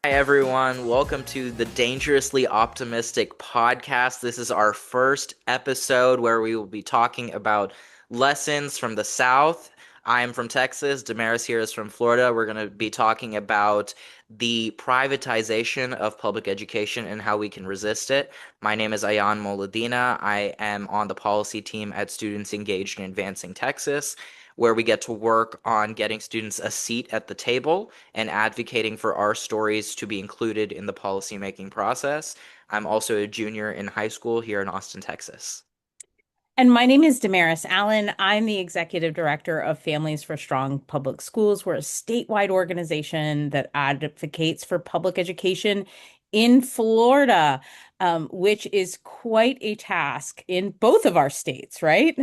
Hi, everyone. Welcome to the Dangerously Optimistic podcast. This is our first episode where we will be talking about lessons from the South. I am from Texas. Damaris here is from Florida. We're going to be talking about the privatization of public education and how we can resist it. My name is Ayaan Moledina. I am on the policy team at Students Engaged in Advancing Texas, where we get to work on getting students a seat at the table and advocating for our stories to be included in the policymaking process. I'm also a junior in high school here in Austin, Texas. And my name is Damaris Allen. I'm the executive director of Families for Strong Public Schools. We're a statewide organization that advocates for public education in Florida, which is quite a task in both of our states, right?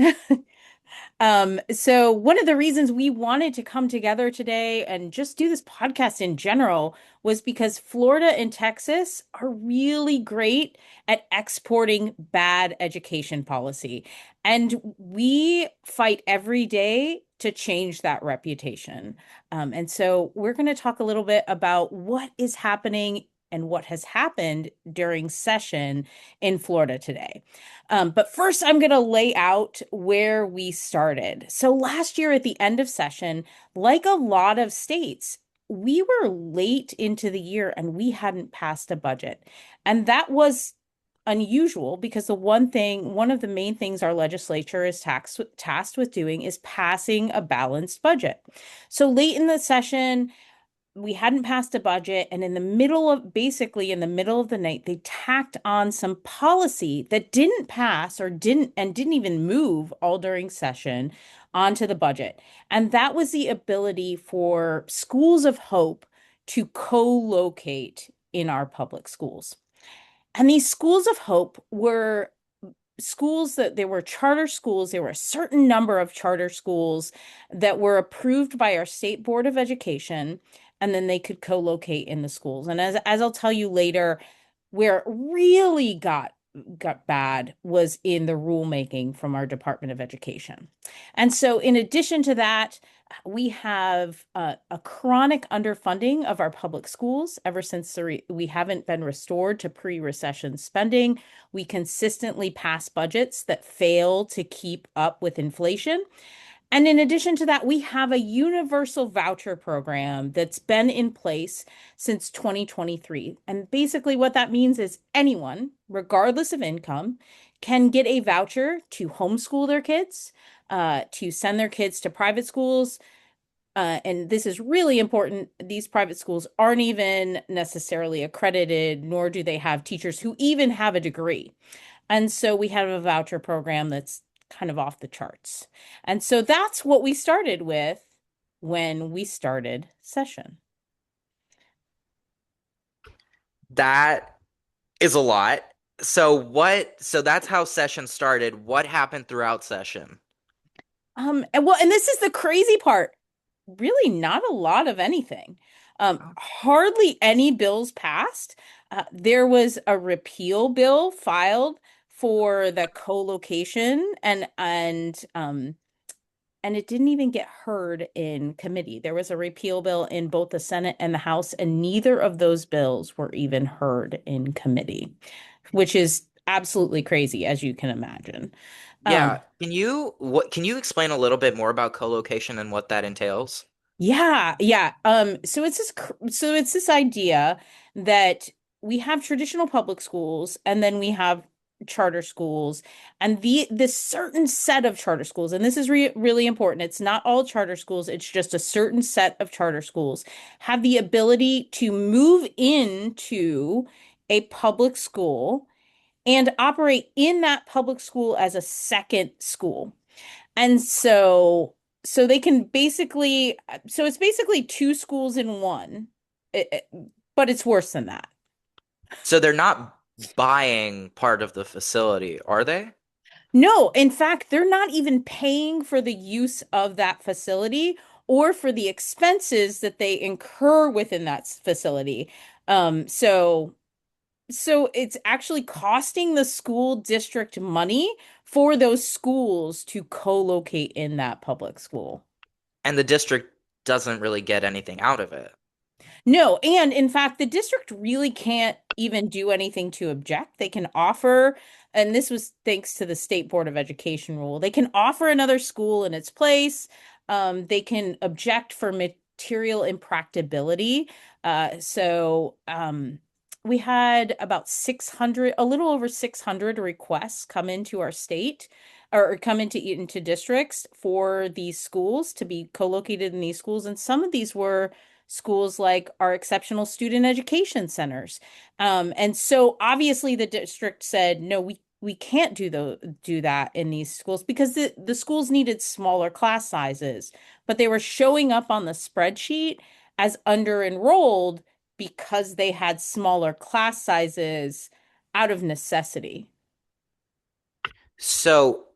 So one of the reasons we wanted to come together today and just do this podcast in general was because Florida and Texas are really great at exporting bad education policy. And we fight every day to change that reputation. And so we're going to talk a little bit about what is happening and what has happened during session in Florida today. But first, I'm going to lay out where we started. So last year at the end of session, like a lot of states, we were late into the year and we hadn't passed a budget. And that was unusual because one of the main things our legislature is tasked with doing is passing a balanced budget. So late in the session, we hadn't passed a budget, and in the middle of the night, they tacked on some policy that didn't pass or didn't even move all during session onto the budget. And that was the ability for schools of hope to co-locate in our public schools. And these schools of hope were schools that they were charter schools. There were a certain number of charter schools that were approved by our state board of education, and then they could co-locate in the schools. And as I'll tell you later, where it really got bad was in the rulemaking from our Department of Education. And so in addition to that, we have a chronic underfunding of our public schools ever since we haven't been restored to pre-recession spending. We consistently pass budgets that fail to keep up with inflation. And in addition to that, we have a universal voucher program that's been in place since 2023. And basically, what that means is anyone, regardless of income, can get a voucher to homeschool their kids, to send their kids to private schools. And this is really important. These private schools aren't even necessarily accredited, nor do they have teachers who even have a degree. And so we have a voucher program that's kind of off the charts. And so that's what we started with when we started session. That is a lot. So that's how session started. What happened throughout session? And this is the crazy part. Really not a lot of anything. Hardly any bills passed. There was a repeal bill filed for the co-location and it didn't even get heard in committee. There was a repeal bill in both the Senate and the House, and neither of those bills were even heard in committee, which is absolutely crazy, as you can imagine. Yeah, Um, can you explain a little bit more about co-location and what that entails? yeah. So it's this idea that we have traditional public schools and then we have charter schools, and this certain set of charter schools, and this is really important. It's not all charter schools, it's just a certain set of charter schools have the ability to move into a public school and operate in that public school as a second school. And so they can basically so it's basically two schools in one. But it's worse than that. So they're not buying part of the facility, are they? No, in fact, they're not even paying for the use of that facility or for the expenses that they incur within that facility. Um, so so it's actually costing the school district money for those schools to co-locate in that public school. And the district doesn't really get anything out of it. No, and in fact, the district really can't even do anything to object. They can offer, and this was thanks to the State Board of Education rule, they can offer another school in its place. They can object for material impracticability. We had about 600, a little over 600 requests come into our state or come into districts for these schools to be co-located in these schools. And some of these were schools like our exceptional student education centers. And so obviously the district said, no, we can't do that in these schools because the schools needed smaller class sizes, but they were showing up on the spreadsheet as under enrolled because they had smaller class sizes out of necessity. So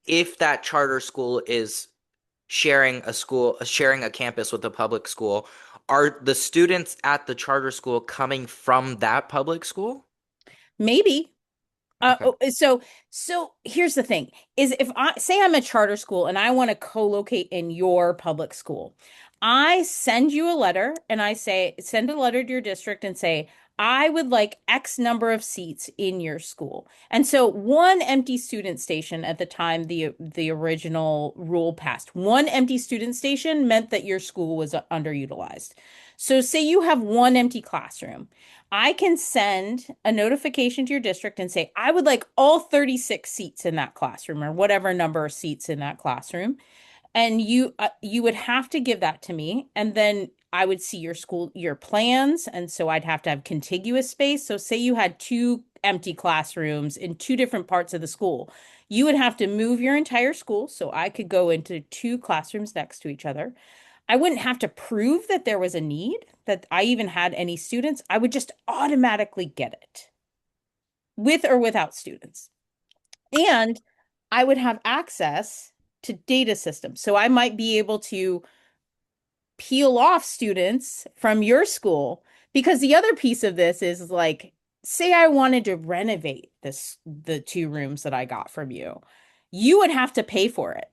if that charter school is sharing a campus with a public school, are the students at the charter school coming from that public school? Maybe. Okay. So here's the thing is if I say I'm a charter school and I want to co-locate in your public school, I send you a letter and I say, send a letter to your district and say, I would like X number of seats in your school. And so one empty student station at the time the original rule passed, one empty student station meant that your school was underutilized. So say you have one empty classroom. I can send a notification to your district and say, I would like all 36 seats in that classroom or whatever number of seats in that classroom. And you would have to give that to me. And then I would see your plans. And so I'd have to have contiguous space. So say you had two empty classrooms in two different parts of the school. You would have to move your entire school. So I could go into two classrooms next to each other. I wouldn't have to prove that there was a need, that I even had any students. I would just automatically get it with or without students. And I would have access to data systems. So I might be able to peel off students from your school because the other piece of this is like, say I wanted to renovate the two rooms that I got from you. You would have to pay for it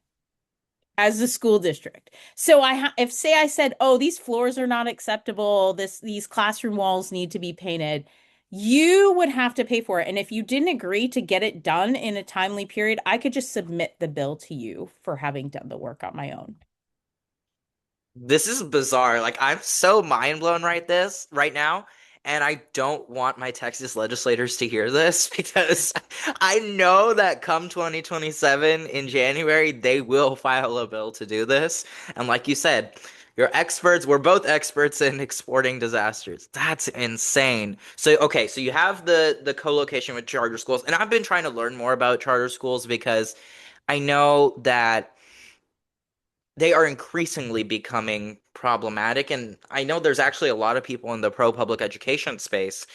as the school district. So if say I said, "Oh, these floors are not acceptable. These classroom walls need to be painted." You would have to pay for it. And if you didn't agree to get it done in a timely period, I could just submit the bill to you for having done the work on my own. This is bizarre. Like I'm so mind blown right now, and I don't want my Texas legislators to hear this because I know that come 2027 in January they will file a bill to do this. And like you said, we're both experts in exporting disasters. That's insane. So okay, so you have the co-location with charter schools, and I've been trying to learn more about charter schools because I know that they are increasingly becoming problematic. And I know there's actually a lot of people in the pro public education space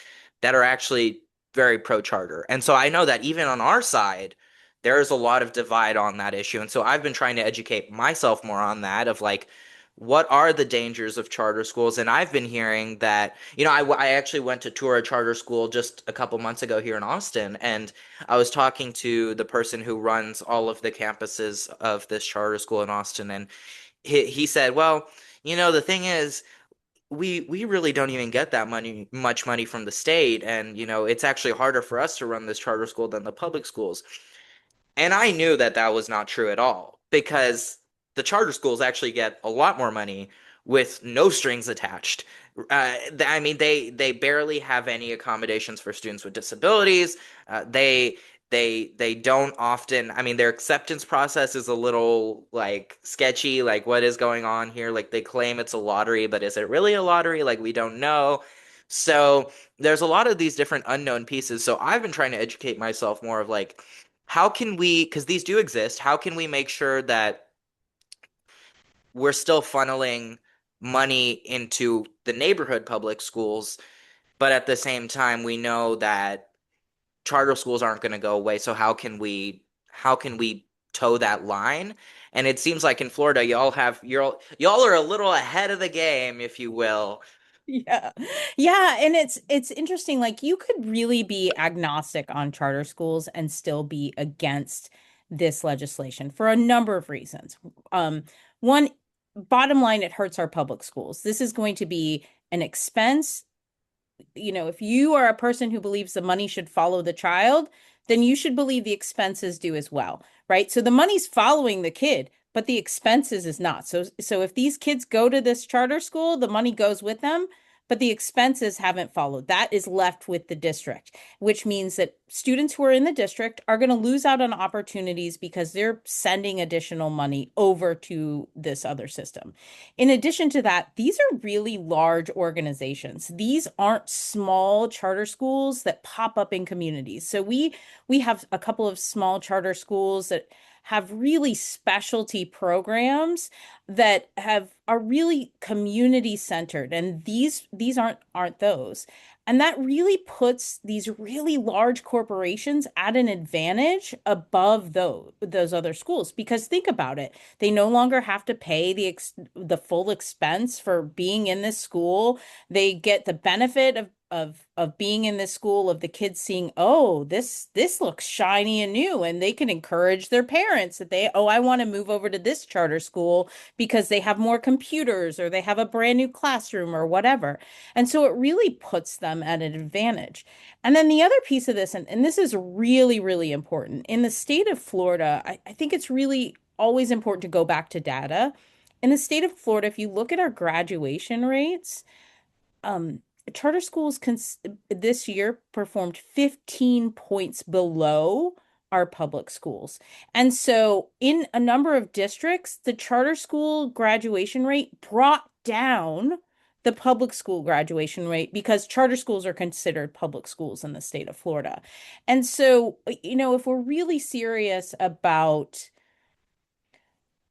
that are actually very pro charter. And so I know that even on our side, there's a lot of divide on that issue. And so I've been trying to educate myself more on that of like, what are the dangers of charter schools? And I've been hearing that, I actually went to tour a charter school just a couple months ago here in Austin, and I was talking to the person who runs all of the campuses of this charter school in Austin, and he said, "Well, the thing is, we really don't even get that much money from the state, and it's actually harder for us to run this charter school than the public schools." And I knew that that was not true at all because the charter schools actually get a lot more money with no strings attached. I mean, they barely have any accommodations for students with disabilities. They don't often. I mean, their acceptance process is a little like sketchy. Like, what is going on here? Like, they claim it's a lottery, but is it really a lottery? Like, we don't know. So there's a lot of these different unknown pieces. So I've been trying to educate myself more of like how can we, because these do exist, how can we make sure that we're still funneling money into the neighborhood public schools, but at the same time we know that charter schools aren't going to go away. So how can we toe that line? And it seems like in Florida y'all are a little ahead of the game, if you will. Yeah. Yeah, and it's interesting like you could really be agnostic on charter schools and still be against this legislation for a number of reasons. One, bottom line, it hurts our public schools. This is going to be an expense, if you are a person who believes the money should follow the child, then you should believe the expenses do as well, right? So the money's following the kid, but the expenses is not. So if these kids go to this charter school, the money goes with them, but the expenses haven't followed. That is left with the district, which means that students who are in the district are going to lose out on opportunities because they're sending additional money over to this other system. In addition to that, these are really large organizations. These aren't small charter schools that pop up in communities. So we have a couple of small charter schools that have really specialty programs that have are really community centered, and these aren't those. And that really puts these really large corporations at an advantage above those other schools, because think about it, they no longer have to pay the full expense for being in this school. They get the benefit of being in this school, of the kids seeing, oh, this looks shiny and new, and they can encourage their parents that I want to move over to this charter school because they have more computers or they have a brand new classroom or whatever. And so it really puts them at an advantage. And then the other piece of this, and this is really, really important, in the state of Florida, I think it's really always important to go back to data. In the state of Florida, if you look at our graduation rates, um, charter schools this year performed 15 points below our public schools. And so in a number of districts, the charter school graduation rate brought down the public school graduation rate because charter schools are considered public schools in the state of Florida. And so, if we're really serious about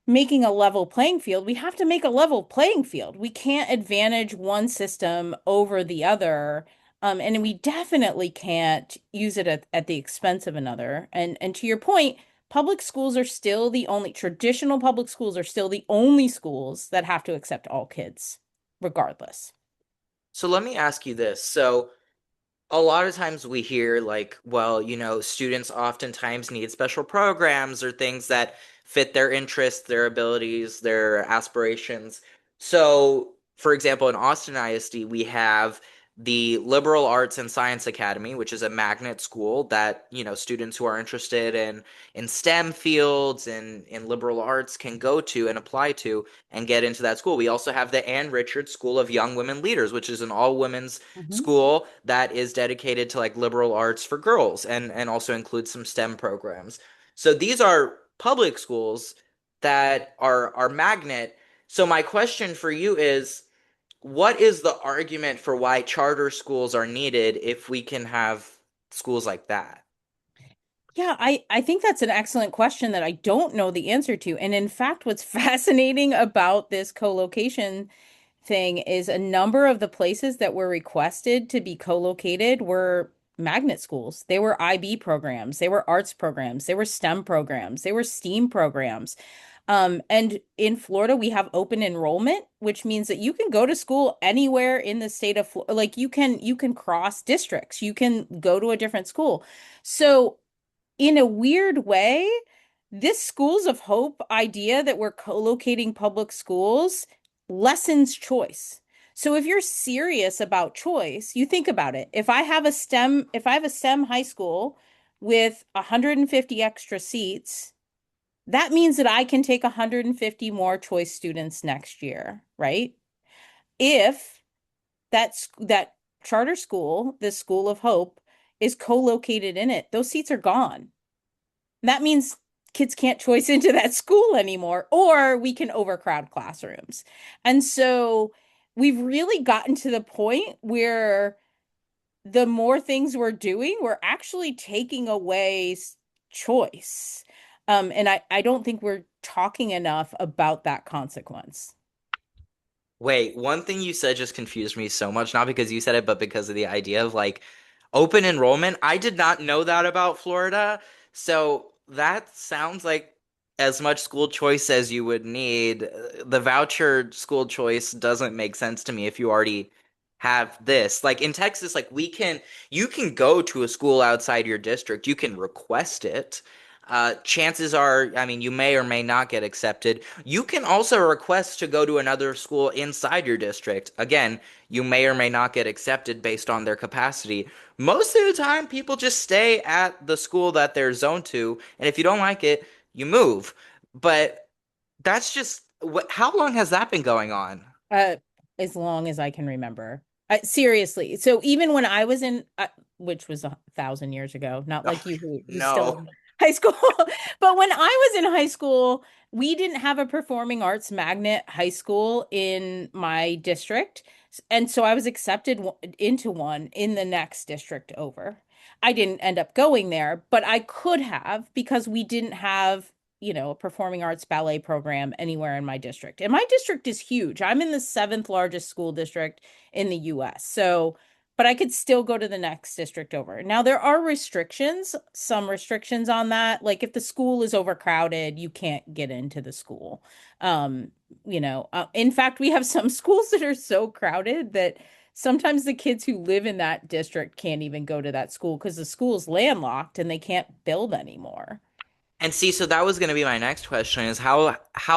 making a level playing field, we have to make a level playing field. We can't advantage one system over the other. And we definitely can't use it at the expense of another. And to your point, traditional public schools are still the only schools that have to accept all kids, regardless. So let me ask you this. So a lot of times we hear like, well, students oftentimes need special programs or things that fit their interests, their abilities, their aspirations. So, for example, in Austin ISD, we have the Liberal Arts and Science Academy, which is a magnet school that, students who are interested in STEM fields and in liberal arts can go to and apply to and get into that school. We also have the Ann Richards School of Young Women Leaders, which is an all women's Mhm. school that is dedicated to like liberal arts for girls and also includes some STEM programs. So these are public schools that are magnet. So my question for you is, what is the argument for why charter schools are needed if we can have schools like that? Yeah, I think that's an excellent question that I don't know the answer to. And in fact, what's fascinating about this co-location thing is a number of the places that were requested to be co-located were magnet schools. They were IB programs, they were arts programs, they were STEM programs, they were STEAM programs. And in Florida, we have open enrollment, which means that you can go to school anywhere in the state of Florida. Like you can cross districts, you can go to a different school. So in a weird way, this schools of hope idea that we're co-locating public schools lessens choice. So if you're serious about choice, you think about it. If I have a STEM high school with 150 extra seats, that means that I can take 150 more choice students next year, right? If that charter school, this school of hope, is co-located in it, those seats are gone. That means kids can't choice into that school anymore, or we can overcrowd classrooms. And so we've really gotten to the point where the more things we're doing, we're actually taking away choice. And I don't think we're talking enough about that consequence. Wait, one thing you said just confused me so much, not because you said it, but because of the idea of like open enrollment. I did not know that about Florida. So that sounds like as much school choice as you would need. The voucher school choice doesn't make sense to me if you already have this. Like in Texas, like you can go to a school outside your district, you can request it. chances are, I mean, you may or may not get accepted. You can also request to go to another school inside your district. Again, you may or may not get accepted based on their capacity. Most of the time, people just stay at the school that they're zoned to, and if you don't like it, you move. But that's just how long has that been going on? Uh, as long as I can remember. Seriously. So even when I was in, which was 1,000 years ago, not like Oh, you who's still no. in high school, but when I was in high school, we didn't have a performing arts magnet high school in my district. And so I was accepted into one in the next district over. I didn't end up going there, but I could have because we didn't have a performing arts ballet program anywhere in my district. And my district is huge. I'm in the seventh largest school district in the US. So, but I could still go to the next district over. Now, there are restrictions, some restrictions on that. Like if the school is overcrowded, you can't get into the school. Um, in fact, we have some schools that are so crowded that sometimes the kids who live in that district can't even go to that school because the school's landlocked and they can't build anymore. And see, so that was going to be my next question is how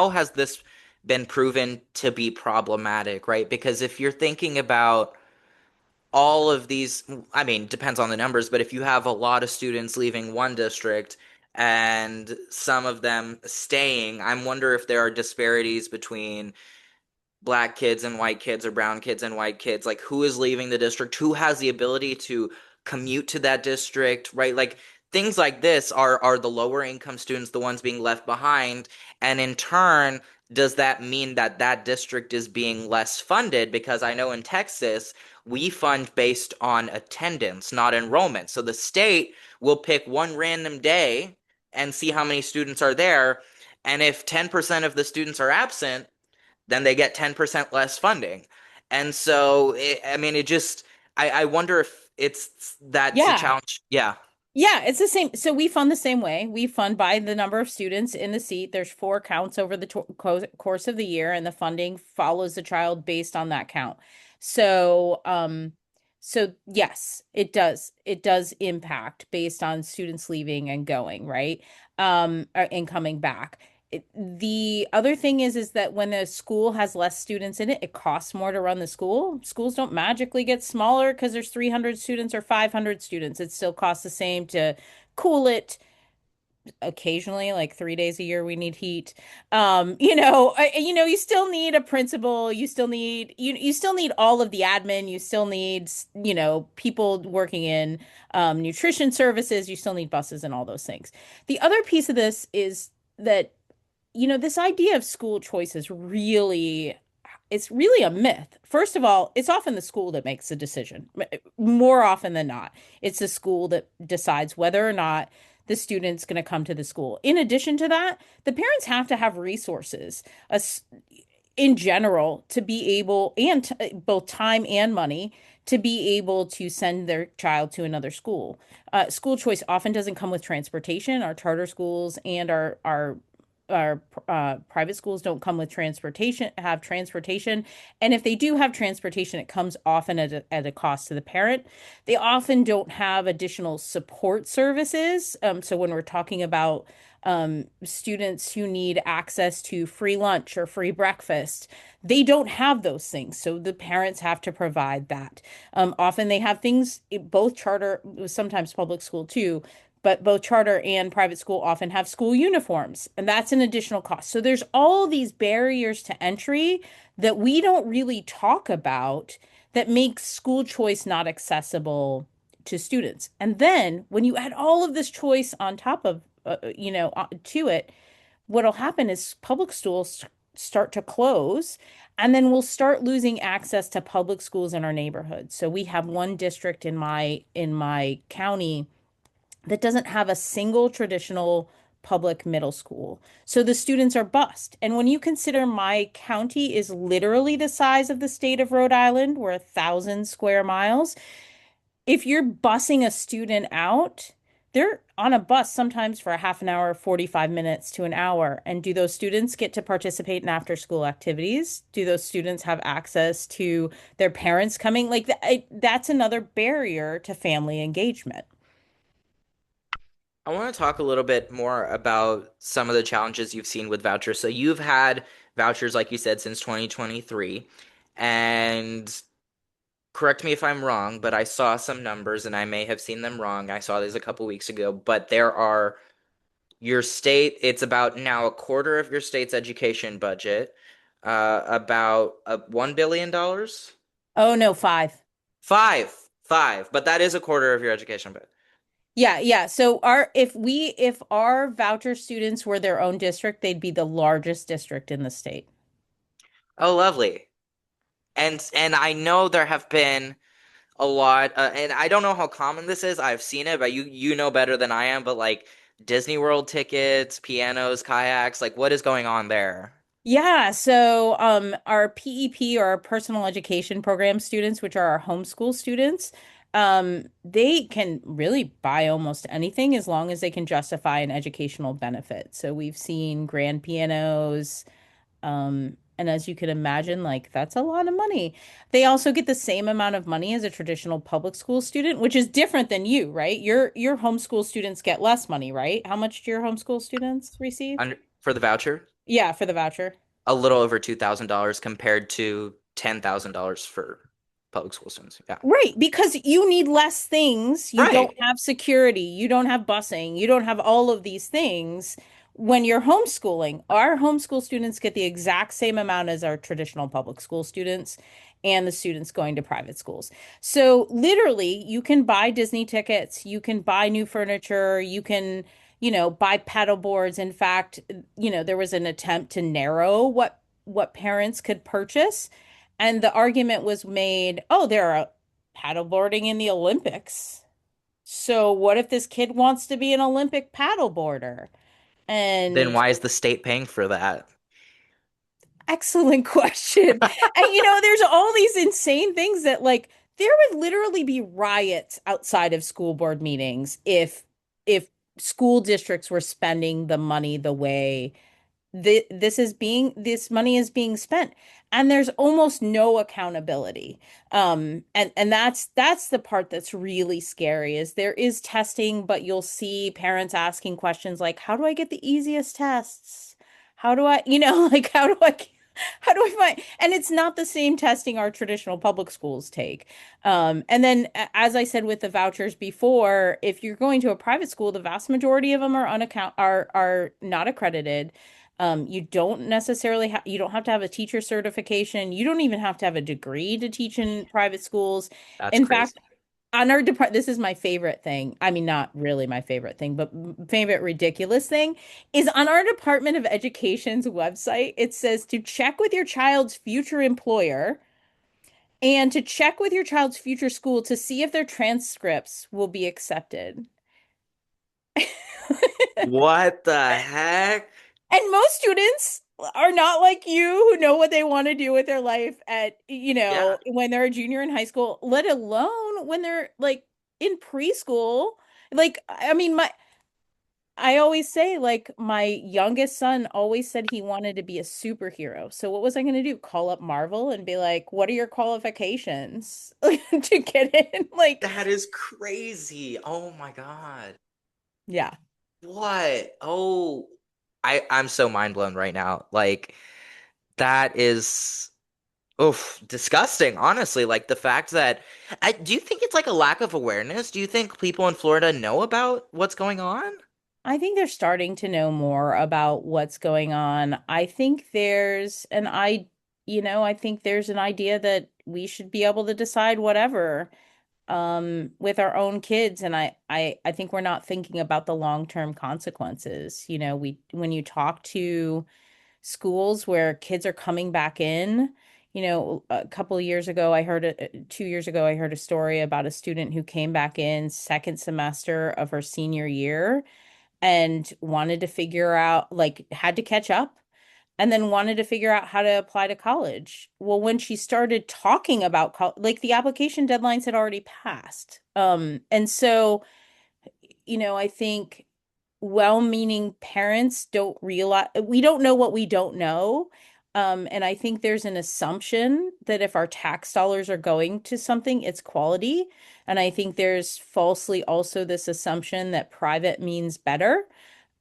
has this been proven to be problematic, right? Because if you're thinking about all of these, I mean, depends on the numbers, but if you have a lot of students leaving one district and some of them staying, I'm wonder if there are disparities between black kids and white kids or brown kids and white kids, like who is leaving the district, who has the ability to commute to that district, right? Like things like this are the lower income students the ones being left behind, and in turn does that mean that that district is being less funded? Because I know in Texas we fund based on attendance, not enrollment. So the state will pick one random day and see how many students are there, and if 10% of the students are absent, then they get 10% less funding. And so, I mean, I wonder if that's a Yeah. challenge. Yeah. Yeah, it's the same. So we fund the same way. We fund by the number of students in the seat. There's four counts over the course of the year, and the funding follows the child based on that count. So, so yes, it does. It does impact based on students leaving and going, right? And coming back. The other thing is that when a school has less students in it, it costs more to run the school. Schools don't magically get smaller because there's 300 students or 500 students. It still costs the same to cool it. Occasionally, like 3 days a year, we need heat. You still need a principal. You still need all of the admin. You still need, people working in nutrition services. You still need buses and all those things. The other piece of this is that this idea of school choice is really it's really a myth. First of all, it's often the school that makes the decision. More often than not, it's the school that decides whether or not the student's going to come to the school. In addition to that, the parents have to have resources in general to be able and both time and money to be able to send their child to another school. School choice often doesn't come with transportation. Our charter schools and our private schools don't come with transportation. And if they do have transportation, it comes often at a cost to the parent. They often don't have additional support services. So when we're talking about students who need access to free lunch or free breakfast, they don't have those things. So the parents have to provide that. Often they have things, both charter, sometimes public school too, but both charter and private school often have school uniforms, and that's an additional cost. So there's all these barriers to entry that we don't really talk about that makes school choice not accessible to students. And then when you add all of this choice on top of, to it, what'll happen is public schools start to close, and then we'll start losing access to public schools in our neighborhood. So we have one district in my county that doesn't have a single traditional public middle school. So the students are bused. And when you consider my county is literally the size of the state of Rhode Island, we're 1,000 square miles. If you're busing a student out, they're on a bus sometimes for a half an hour, 45 minutes to an hour. And do those students get to participate in after school activities? Do those students have access to their parents coming? That's another barrier to family engagement. I want to talk a little bit more about some of the challenges you've seen with vouchers. So you've had vouchers, like you said, since 2023. And correct me if I'm wrong, but I saw some numbers and I may have seen them wrong. I saw these a couple weeks ago, but there are your state, it's about now a quarter of your state's education budget, about $1 billion dollars. Oh no, five. Five, but that is a quarter of your education budget. Yeah, yeah. So our if our voucher students were their own district, they'd be the largest district in the state. Oh, lovely. And I know there have been a lot, and I don't know how common this is. I've seen it, but you know better than I am. But like Disney World tickets, pianos, kayaks, like what is going on there? Yeah, so our PEP or our personal education program students, which are our homeschool students, they can really buy almost anything as long as they can justify an educational benefit. So we've seen grand pianos, and as you can imagine, like that's a lot of money. They also get the same amount of money as a traditional public school student, which is different than you, right? Your homeschool students get less money, right? How much do your homeschool students receive? For the voucher, Yeah, for the voucher. a little over $2,000 compared to $10,000 for public school students. Yeah. Right, because you need less things. You don't Right. have security, you don't have busing, you don't have all of these things when you're homeschooling. Our homeschool students get the exact same amount as our traditional public school students and the students going to private schools. So literally, you can buy Disney tickets, you can buy new furniture, you can, buy paddle boards. In fact, there was an attempt to narrow what parents could purchase. And the argument was made, oh, there are paddleboarding in the Olympics. So what if this kid wants to be an Olympic paddleboarder? Then And why is the state paying for that? excellent question. And there's all these insane things that like there would literally be riots outside of school board meetings if school districts were spending the money the way this money is being spent, and there's almost no accountability. And that's the part that's really scary is there is testing, but you'll see parents asking questions like, how do I get the easiest tests? How do I, like how do I find, and it's not the same testing our traditional public schools take. And then as I said with the vouchers before, if you're going to a private school, the vast majority of them are not accredited. You don't have to have a teacher certification. You don't even have to have a degree to teach in private schools. That's In crazy. fact, on our department, this is my favorite thing. I mean, not really my favorite thing, but favorite ridiculous thing is on our Department of Education's website, it says to check with your child's future employer and to check with your child's future school to see if their transcripts will be accepted. What the heck? And most students are not like you who know what they want to do with their life at, Yeah. when they're a junior in high school, let alone when they're like in preschool. Like, I mean, I always say, like, my youngest son always said he wanted to be a superhero. So what was I going to do? Call up Marvel and be like, what are your qualifications to get in? Like, That is crazy. Oh my God. yeah. What? Oh, I'm so mind blown right now. Like that is oof, disgusting, honestly. Like the fact that do you think it's like a lack of awareness? Do you think people in Florida know about what's going on? I think they're starting to know more about what's going on. I think there's an idea that we should be able to decide whatever with our own kids. And I think we're not thinking about the long-term consequences. When you talk to schools where kids are coming back in, a couple of years ago, 2 years ago, I heard a story about a student who came back in second semester of her senior year and wanted to figure out, like, had to catch up and then wanted to figure out how to apply to college. Well, when she started talking about like the application deadlines had already passed. And so, I think well-meaning parents don't realize we don't know what we don't know. And I think there's an assumption that if our tax dollars are going to something, it's quality. And I think there's falsely also this assumption that private means better.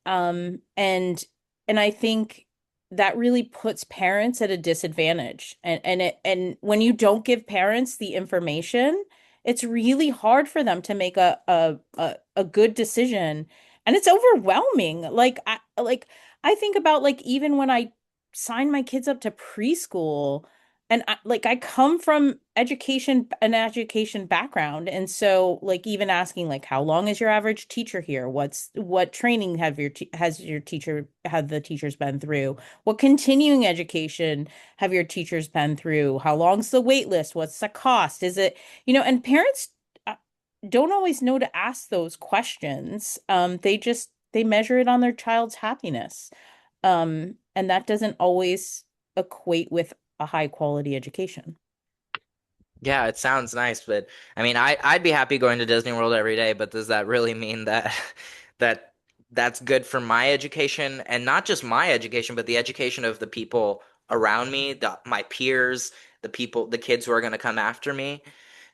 Um, and and I think that really puts parents at a disadvantage. And when you don't give parents the information, it's really hard for them to make a good decision. And it's overwhelming. I think about like even when I sign my kids up to preschool, and I come from an education background, and so like even asking like how long is your average teacher here? What training has your teacher have the teachers been through? What continuing education have your teachers been through? How long's the wait list? What's the cost? Is it, and parents uh, don't always know to ask those questions. They measure it on their child's happiness. And that doesn't always equate with a high quality education. Yeah, it sounds nice, but I mean, I'd be happy going to Disney World every day, but does that really mean that that that's good for my education and not just my education, but the education of the people around me, my peers, the kids who are going to come after me?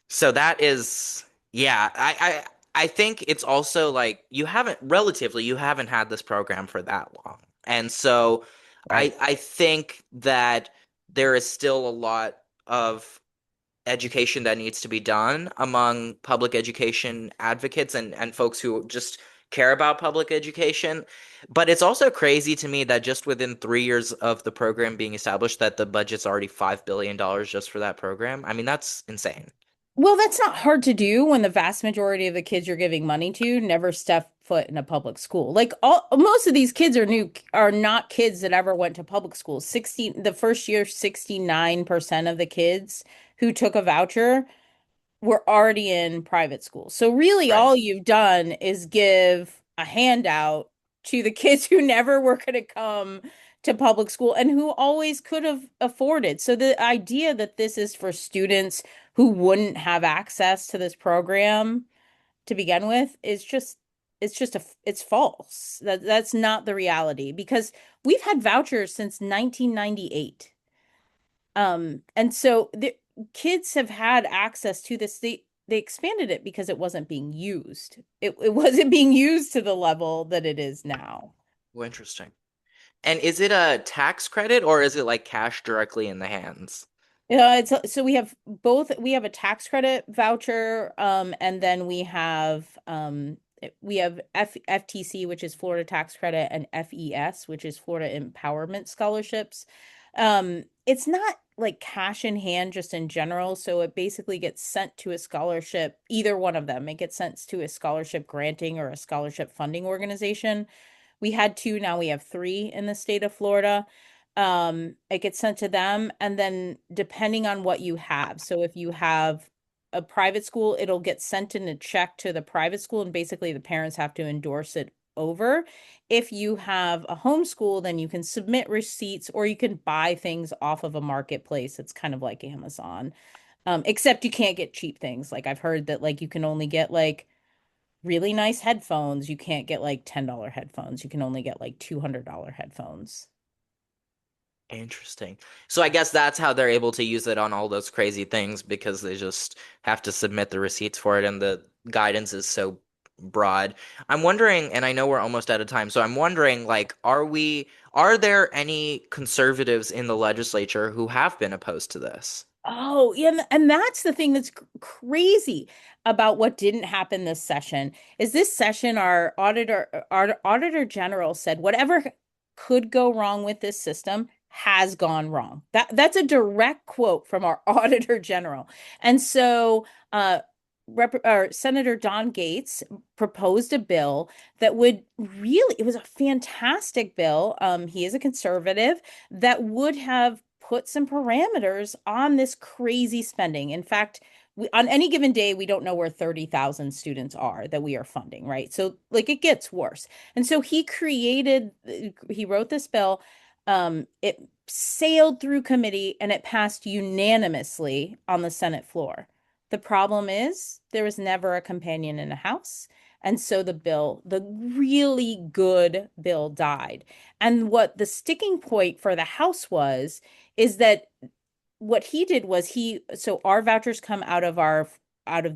So that is, yeah, I think it's also like you haven't had this program for that long. And so Right. I think that there is still a lot of education that needs to be done among public education advocates and folks who just care about public education. But it's also crazy to me that just within 3 years of the program being established, that the budget's already $5 billion just for that program. I mean, that's insane. Well, that's not hard to do when the vast majority of the kids you're giving money to never step foot in a public school. Like most of these kids are not kids that ever went to public school. The first year, 69% of the kids who took a voucher were already in private school. So really Right. all you've done is give a handout to the kids who never were going to come to public school and who always could have afforded. So the idea that this is for students who wouldn't have access to this program to begin with is just it's false. That's not the reality because we've had vouchers since 1998. And so the kids have had access to this. They expanded it because it wasn't being used. It wasn't being used to the level that it is now. Well, interesting. And is it a tax credit or is it like cash directly in the hands? So we have both. We have a tax credit voucher, and then we have FTC, which is Florida Tax Credit, and FES, which is Florida Empowerment Scholarships. It's not like cash in hand just in general, so it basically gets sent to a scholarship, either one of them. It gets sent to a scholarship granting or a scholarship funding organization. We had two, now we have three in the state of Florida. It gets sent to them, and then depending on what you have. So if you have a private school, it'll get sent in a check to the private school, and basically the parents have to endorse it over. If you have a homeschool, then you can submit receipts or you can buy things off of a marketplace. It's kind of like Amazon. Except you can't get cheap things. Like I've heard that like you can only get like really nice headphones. You can't get like $10 headphones. You can only get like $200 headphones. Interesting. So I guess that's how they're able to use it on all those crazy things because they just have to submit the receipts for it and the guidance is so broad. I'm wondering, and I know we're almost out of time, so I'm wondering like are there any conservatives in the legislature who have been opposed to this? Oh, yeah, and that's the thing that's crazy about what didn't happen this session. Is this session our auditor general said whatever could go wrong with this system has gone wrong. That's a direct quote from our auditor general. And so Senator Don Gates proposed a bill that would really, it was a fantastic bill. He is a conservative that would have put some parameters on this crazy spending. In fact, on any given day, we don't know where 30,000 students are that we are funding, right? So, like, it gets worse. And so he wrote this bill. It sailed through committee and it passed unanimously on the Senate floor. The problem is there was never a companion in the House. And so the really good bill died. And what the sticking point for the House was, is that what he did was so our vouchers come out of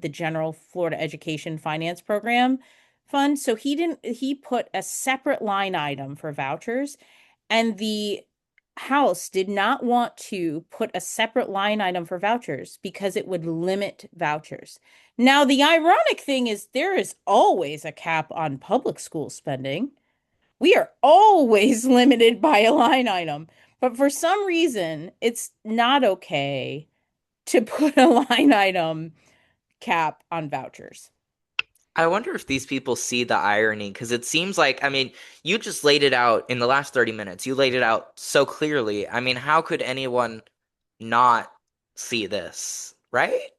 the general Florida Education Finance Program fund. So he put a separate line item for vouchers, and the House did not want to put a separate line item for vouchers because it would limit vouchers. Now, the ironic thing is there is always a cap on public school spending. We are always limited by a line item. But for some reason, it's not okay to put a line item cap on vouchers. I wonder if these people see the irony because it seems like, I mean, you just laid it out in the last 30 minutes. You laid it out so clearly. I mean, how could anyone not see this, right?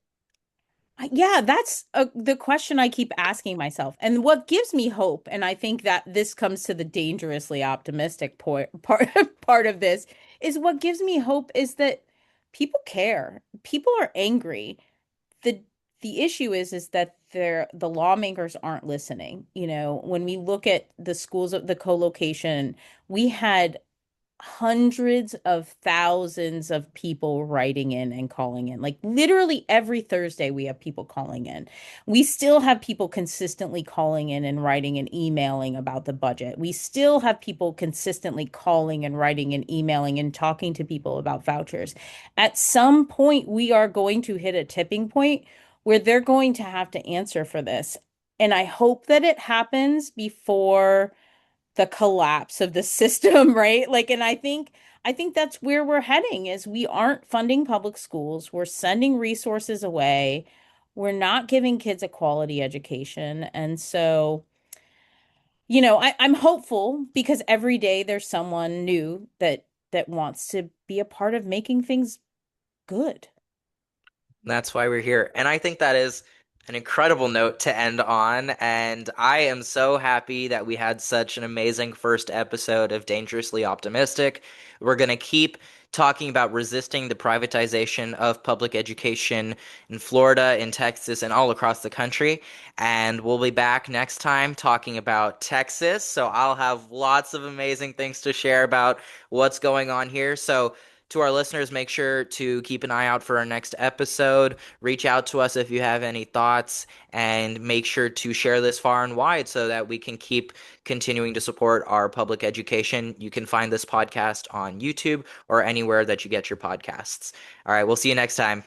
Yeah, that's the question I keep asking myself. And what gives me hope, and I think that this comes to the dangerously optimistic part of this, is what gives me hope is that people care. People are angry. The the issue is that the lawmakers aren't listening. You know, when we look at the schools of the co-location, we had hundreds of thousands of people writing in and calling in. Like literally every Thursday, we have people calling in. We still have people consistently calling in and writing and emailing about the budget. We still have people consistently calling and writing and emailing and talking to people about vouchers. At some point, we are going to hit a tipping point where they're going to have to answer for this. And I hope that it happens before the collapse of the system, right? Like, and I think that's where we're heading is we aren't funding public schools. We're sending resources away. We're not giving kids a quality education. And so, I'm hopeful because every day there's someone new that wants to be a part of making things good. That's why we're here. And I think that is an incredible note to end on. And I am so happy that we had such an amazing first episode of Dangerously Optimistic. We're going to keep talking about resisting the privatization of public education in Florida, in Texas, and all across the country. And we'll be back next time talking about Texas. So I'll have lots of amazing things to share about what's going on here. So, to our listeners, make sure to keep an eye out for our next episode. Reach out to us if you have any thoughts, and make sure to share this far and wide so that we can keep continuing to support our public education. You can find this podcast on YouTube or anywhere that you get your podcasts. All right, we'll see you next time.